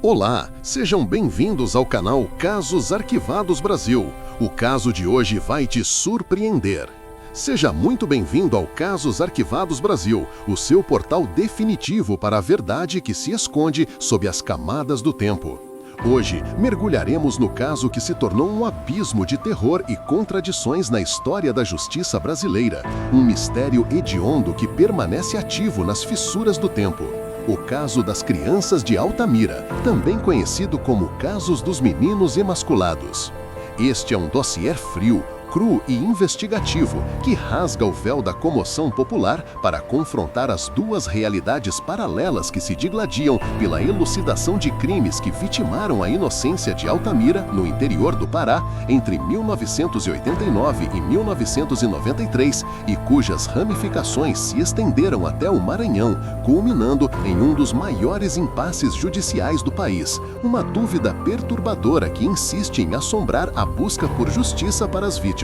Olá, sejam bem-vindos ao canal Casos Arquivados Brasil. O caso de hoje vai te surpreender. Seja muito bem-vindo ao Casos Arquivados Brasil, o seu portal definitivo para a verdade que se esconde sob as camadas do tempo. Hoje, mergulharemos no caso que se tornou um abismo de terror e contradições na história da justiça brasileira, um mistério hediondo que permanece ativo nas fissuras do tempo. O caso das crianças de Altamira, também conhecido como Casos dos Meninos Emasculados. Este é um dossiê frio, cru e investigativo que rasga o véu da comoção popular para confrontar as duas realidades paralelas que se digladiam pela elucidação de crimes que vitimaram a inocência de Altamira, no interior do Pará, entre 1989 e 1993 e cujas ramificações se estenderam até o Maranhão, culminando em um dos maiores impasses judiciais do país, uma dúvida perturbadora que insiste em assombrar a busca por justiça para as vítimas.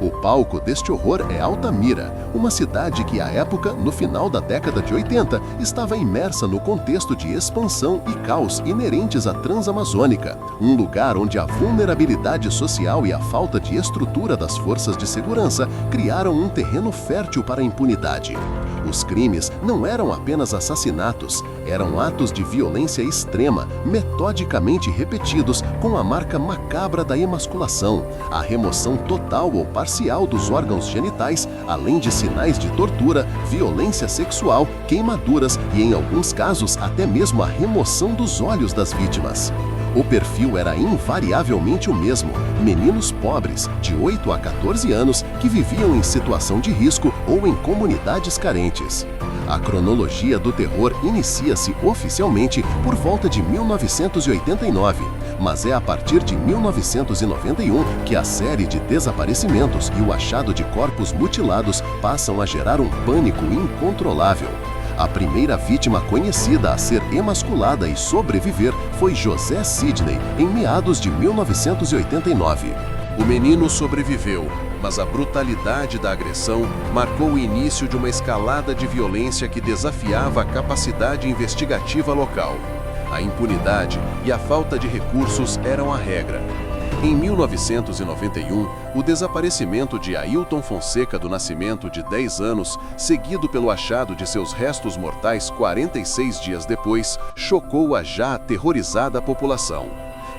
O palco deste horror é Altamira, uma cidade que à época, no final da década de 80, estava imersa no contexto de expansão e caos inerentes à Transamazônica, um lugar onde a vulnerabilidade social e a falta de estrutura das forças de segurança criaram um terreno fértil para a impunidade. Os crimes não eram apenas assassinatos, eram atos de violência extrema, metodicamente repetidos com a marca macabra da emasculação, a remoção total ou parcial dos órgãos genitais, além de sinais de tortura, violência sexual, queimaduras e, em alguns casos, até mesmo a remoção dos olhos das vítimas. O perfil era invariavelmente o mesmo: meninos pobres, de 8 a 14 anos, que viviam em situação de risco ou em comunidades carentes. A cronologia do terror inicia-se oficialmente por volta de 1989, mas é a partir de 1991 que a série de desaparecimentos e o achado de corpos mutilados passam a gerar um pânico incontrolável. A primeira vítima conhecida a ser emasculada e sobreviver foi José Sidney, em meados de 1989. O menino sobreviveu, mas a brutalidade da agressão marcou o início de uma escalada de violência que desafiava a capacidade investigativa local. A impunidade e a falta de recursos eram a regra. Em 1991, o desaparecimento de Ailton Fonseca do Nascimento, de 10 anos, seguido pelo achado de seus restos mortais 46 dias depois, chocou a já aterrorizada população.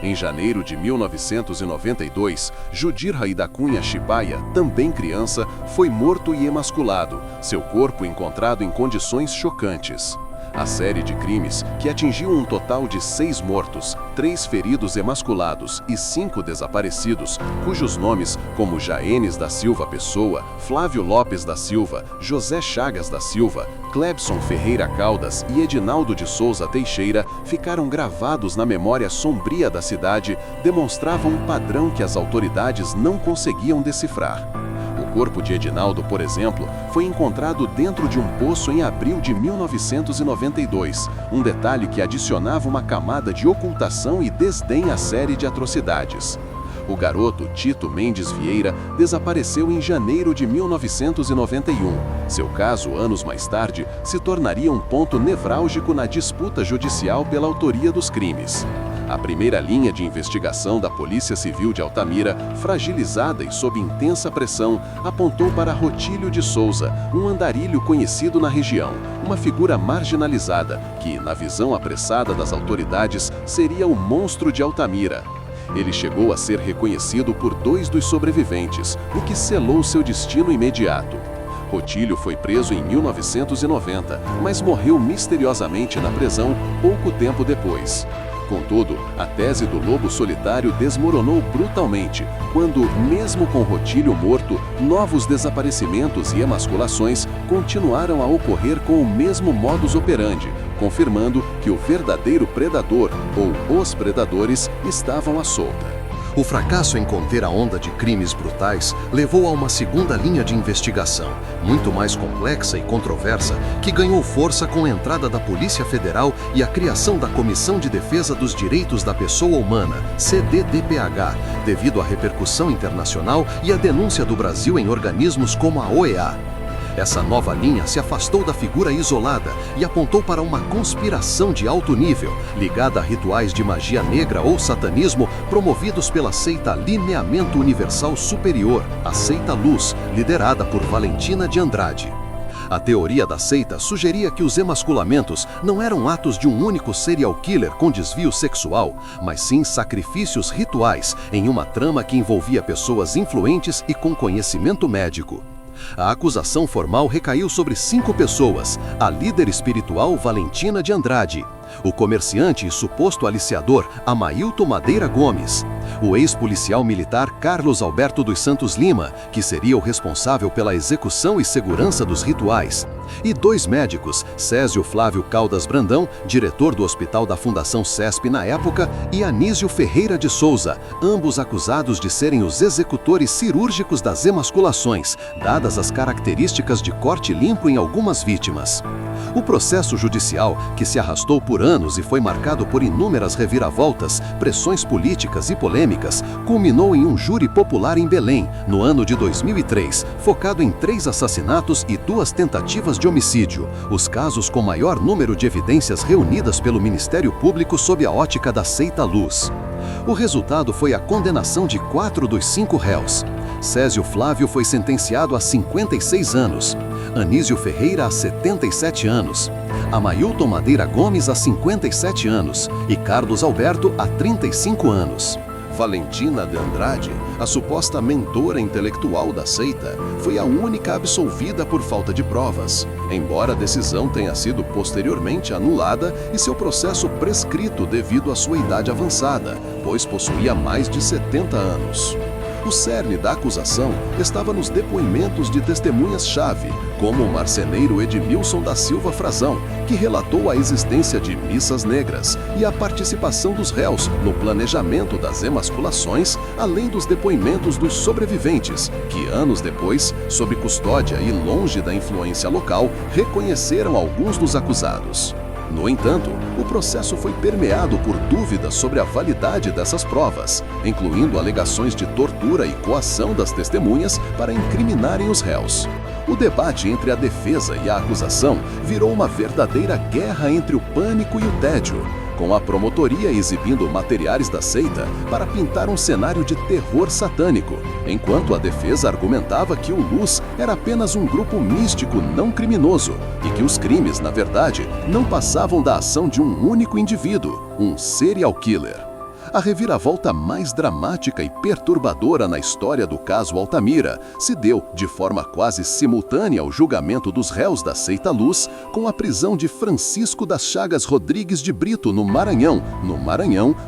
Em janeiro de 1992, Judir Raí da Cunha Chibaia, também criança, foi morto e emasculado, seu corpo encontrado em condições chocantes. A série de crimes, que atingiu um total de 6 mortos, 3 feridos emasculados e 5 desaparecidos, cujos nomes, como Jaenes da Silva Pessoa, Flávio Lopes da Silva, José Chagas da Silva, Clebson Ferreira Caldas e Edinaldo de Souza Teixeira, ficaram gravados na memória sombria da cidade, demonstravam um padrão que as autoridades não conseguiam decifrar. O corpo de Edinaldo, por exemplo, foi encontrado dentro de um poço em abril de 1992, um detalhe que adicionava uma camada de ocultação e desdém à série de atrocidades. O garoto Tito Mendes Vieira desapareceu em janeiro de 1991. Seu caso, anos mais tarde, se tornaria um ponto nevrálgico na disputa judicial pela autoria dos crimes. A primeira linha de investigação da Polícia Civil de Altamira, fragilizada e sob intensa pressão, apontou para Rotílio de Souza, um andarilho conhecido na região, uma figura marginalizada que, na visão apressada das autoridades, seria o monstro de Altamira. Ele chegou a ser reconhecido por 2 dos sobreviventes, o que selou seu destino imediato. Rotílio foi preso em 1990, mas morreu misteriosamente na prisão pouco tempo depois. Contudo, a tese do lobo solitário desmoronou brutalmente, quando, mesmo com Rotílio morto, novos desaparecimentos e emasculações continuaram a ocorrer com o mesmo modus operandi, confirmando que o verdadeiro predador, ou os predadores, estavam à solta. O fracasso em conter a onda de crimes brutais levou a uma segunda linha de investigação, muito mais complexa e controversa, que ganhou força com a entrada da Polícia Federal e a criação da Comissão de Defesa dos Direitos da Pessoa Humana, CDDPH, devido à repercussão internacional e à denúncia do Brasil em organismos como a OEA. Essa nova linha se afastou da figura isolada e apontou para uma conspiração de alto nível, ligada a rituais de magia negra ou satanismo promovidos pela seita Lineamento Universal Superior, a Seita Luz, liderada por Valentina de Andrade. A teoria da seita sugeria que os emasculamentos não eram atos de um único serial killer com desvio sexual, mas sim sacrifícios rituais em uma trama que envolvia pessoas influentes e com conhecimento médico. A acusação formal recaiu sobre 5 pessoas: a líder espiritual Valentina de Andrade, o comerciante e suposto aliciador Amailton Madeira Gomes, o ex-policial militar Carlos Alberto dos Santos Lima, que seria o responsável pela execução e segurança dos rituais, e 2 médicos, Césio Flávio Caldas Brandão, diretor do Hospital da Fundação CESP na época, e Anísio Ferreira de Souza, ambos acusados de serem os executores cirúrgicos das emasculações, dadas as características de corte limpo em algumas vítimas. O processo judicial, que se arrastou por anos e foi marcado por inúmeras reviravoltas, pressões políticas e polêmicas, culminou em um júri popular em Belém, no ano de 2003, focado em 3 assassinatos e 2 tentativas de homicídio, os casos com maior número de evidências reunidas pelo Ministério Público sob a ótica da Seita Luz. O resultado foi a condenação de 4 dos 5 réus. Césio Flávio foi sentenciado a 56 anos, Anísio Ferreira a 77 anos, Amailton Madeira Gomes a 57 anos e Carlos Alberto a 35 anos. Valentina de Andrade, a suposta mentora intelectual da seita, foi a única absolvida por falta de provas, embora a decisão tenha sido posteriormente anulada e seu processo prescrito devido à sua idade avançada, pois possuía mais de 70 anos. O cerne da acusação estava nos depoimentos de testemunhas-chave, como o marceneiro Edmilson da Silva Frazão, que relatou a existência de missas negras e a participação dos réus no planejamento das emasculações, além dos depoimentos dos sobreviventes, que anos depois, sob custódia e longe da influência local, reconheceram alguns dos acusados. No entanto, o processo foi permeado por dúvidas sobre a validade dessas provas, incluindo alegações de tortura e coação das testemunhas para incriminarem os réus. O debate entre a defesa e a acusação virou uma verdadeira guerra entre o pânico e o tédio, com a promotoria exibindo materiais da seita para pintar um cenário de terror satânico, enquanto a defesa argumentava que o Luz era apenas um grupo místico não criminoso e que os crimes, na verdade, não passavam da ação de um único indivíduo, um serial killer. A reviravolta mais dramática e perturbadora na história do caso Altamira se deu de forma quase simultânea ao julgamento dos réus da Seita Luz, com a prisão de Francisco das Chagas Rodrigues de Brito no Maranhão,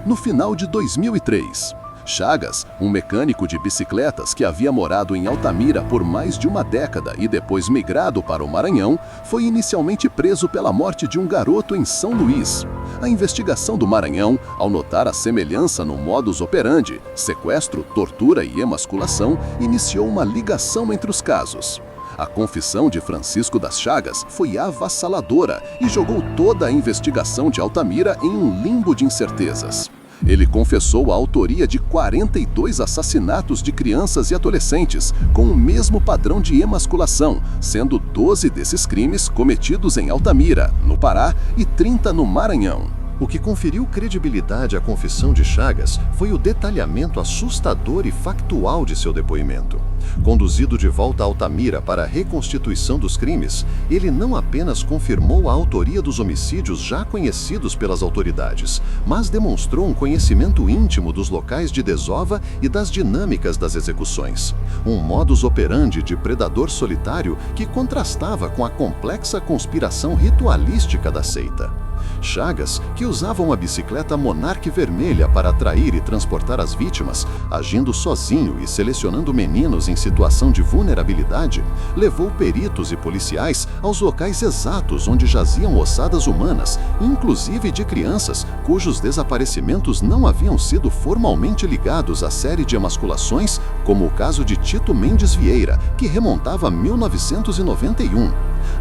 no final de 2003. Chagas, um mecânico de bicicletas que havia morado em Altamira por mais de uma década e depois migrado para o Maranhão, foi inicialmente preso pela morte de um garoto em São Luís. A investigação do Maranhão, ao notar a semelhança no modus operandi, sequestro, tortura e emasculação, iniciou uma ligação entre os casos. A confissão de Francisco das Chagas foi avassaladora e jogou toda a investigação de Altamira em um limbo de incertezas. Ele confessou a autoria de 42 assassinatos de crianças e adolescentes, com o mesmo padrão de emasculação, sendo 12 desses crimes cometidos em Altamira, no Pará, e 30 no Maranhão. O que conferiu credibilidade à confissão de Chagas foi o detalhamento assustador e factual de seu depoimento. Conduzido de volta a Altamira para a reconstituição dos crimes, ele não apenas confirmou a autoria dos homicídios já conhecidos pelas autoridades, mas demonstrou um conhecimento íntimo dos locais de desova e das dinâmicas das execuções. Um modus operandi de predador solitário que contrastava com a complexa conspiração ritualística da seita. Chagas, que usava uma bicicleta Monarch vermelha para atrair e transportar as vítimas, agindo sozinho e selecionando meninos em situação de vulnerabilidade, levou peritos e policiais aos locais exatos onde jaziam ossadas humanas, inclusive de crianças, cujos desaparecimentos não haviam sido formalmente ligados à série de emasculações, como o caso de Tito Mendes Vieira, que remontava a 1991.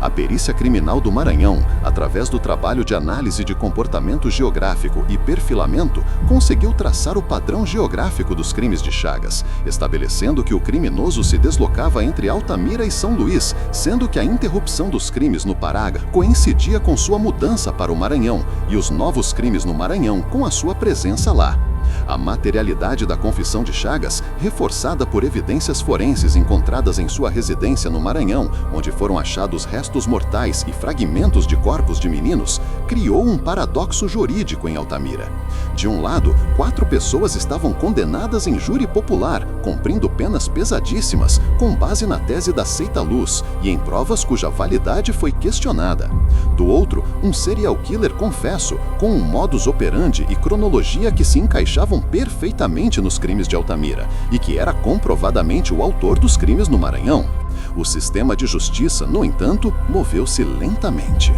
A perícia criminal do Maranhão, através do trabalho de análise de comportamento geográfico e perfilamento, conseguiu traçar o padrão geográfico dos crimes de Chagas, estabelecendo que o criminoso se deslocava entre Altamira e São Luís, sendo que a interrupção dos crimes no Pará coincidia com sua mudança para o Maranhão e os novos crimes no Maranhão com a sua presença lá. A materialidade da confissão de Chagas, reforçada por evidências forenses encontradas em sua residência no Maranhão, onde foram achados restos mortais e fragmentos de corpos de meninos, criou um paradoxo jurídico em Altamira. De um lado, 4 pessoas estavam condenadas em júri popular, cumprindo penas pesadíssimas, com base na tese da seita Luz e em provas cuja validade foi questionada. Do outro, um serial killer confesso, com um modus operandi e cronologia que se encaixavam perfeitamente nos crimes de Altamira e que era comprovadamente o autor dos crimes no Maranhão. O sistema de justiça, no entanto, moveu-se lentamente.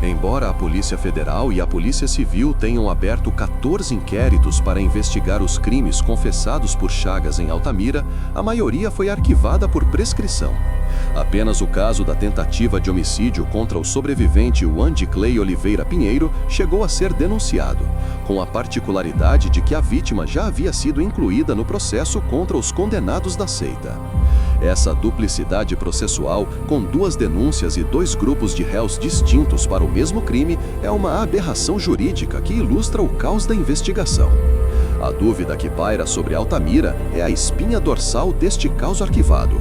Embora a Polícia Federal e a Polícia Civil tenham aberto 14 inquéritos para investigar os crimes confessados por Chagas em Altamira, a maioria foi arquivada por prescrição. Apenas o caso da tentativa de homicídio contra o sobrevivente Wandy Clay Oliveira Pinheiro chegou a ser denunciado, com a particularidade de que a vítima já havia sido incluída no processo contra os condenados da seita. Essa duplicidade processual, com 2 denúncias e 2 grupos de réus distintos para o mesmo crime, é uma aberração jurídica que ilustra o caos da investigação. A dúvida que paira sobre Altamira é a espinha dorsal deste caos arquivado.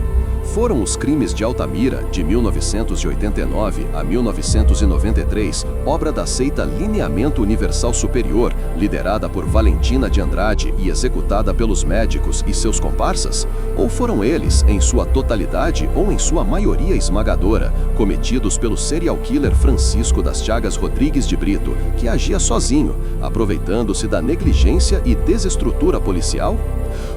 Foram os crimes de Altamira, de 1989 a 1993, obra da seita Lineamento Universal Superior, liderada por Valentina de Andrade e executada pelos médicos e seus comparsas? Ou foram eles, em sua totalidade ou em sua maioria esmagadora, cometidos pelo serial killer Francisco das Chagas Rodrigues de Brito, que agia sozinho, aproveitando-se da negligência e desestrutura policial?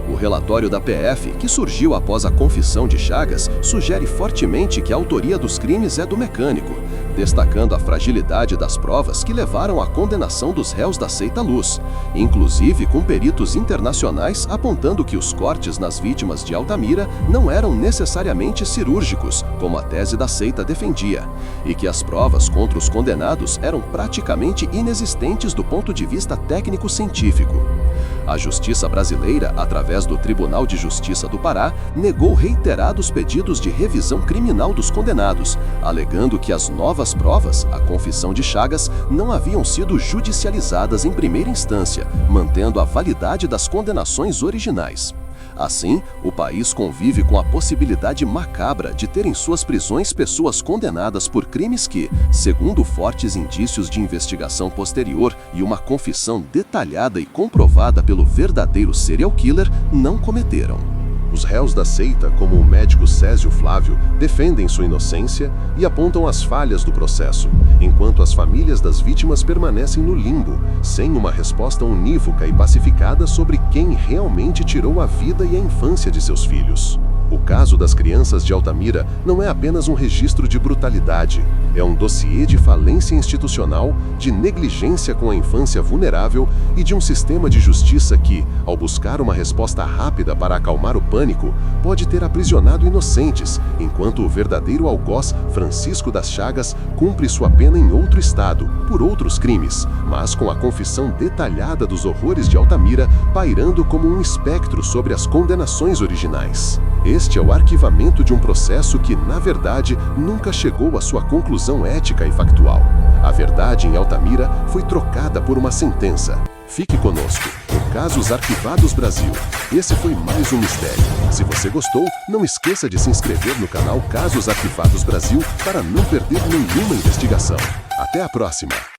O relatório da PF, que surgiu após a confissão de Chagas, sugere fortemente que a autoria dos crimes é do mecânico, destacando a fragilidade das provas que levaram à condenação dos réus da seita Luz, inclusive com peritos internacionais apontando que os cortes nas vítimas de Altamira não eram necessariamente cirúrgicos, como a tese da seita defendia, e que as provas contra os condenados eram praticamente inexistentes do ponto de vista técnico-científico. A Justiça brasileira, através do Tribunal de Justiça do Pará, negou reiterados pedidos de revisão criminal dos condenados, alegando que as novas provas, a confissão de Chagas, não haviam sido judicializadas em primeira instância, mantendo a validade das condenações originais. Assim, o país convive com a possibilidade macabra de ter em suas prisões pessoas condenadas por crimes que, segundo fortes indícios de investigação posterior e uma confissão detalhada e comprovada pelo verdadeiro serial killer, não cometeram. Os réus da seita, como o médico Césio Flávio, defendem sua inocência e apontam as falhas do processo, enquanto as famílias das vítimas permanecem no limbo, sem uma resposta unívoca e pacificada sobre quem realmente tirou a vida e a infância de seus filhos. O caso das crianças de Altamira não é apenas um registro de brutalidade, é um dossiê de falência institucional, de negligência com a infância vulnerável e de um sistema de justiça que, ao buscar uma resposta rápida para acalmar o pânico, pode ter aprisionado inocentes, enquanto o verdadeiro algoz Francisco das Chagas cumpre sua pena em outro estado, por outros crimes, mas com a confissão detalhada dos horrores de Altamira pairando como um espectro sobre as condenações originais. Este é o arquivamento de um processo que, na verdade, nunca chegou à sua conclusão ética e factual. A verdade em Altamira foi trocada por uma sentença. Fique conosco, no Casos Arquivados Brasil. Esse foi mais um mistério. Se você gostou, não esqueça de se inscrever no canal Casos Arquivados Brasil para não perder nenhuma investigação. Até a próxima!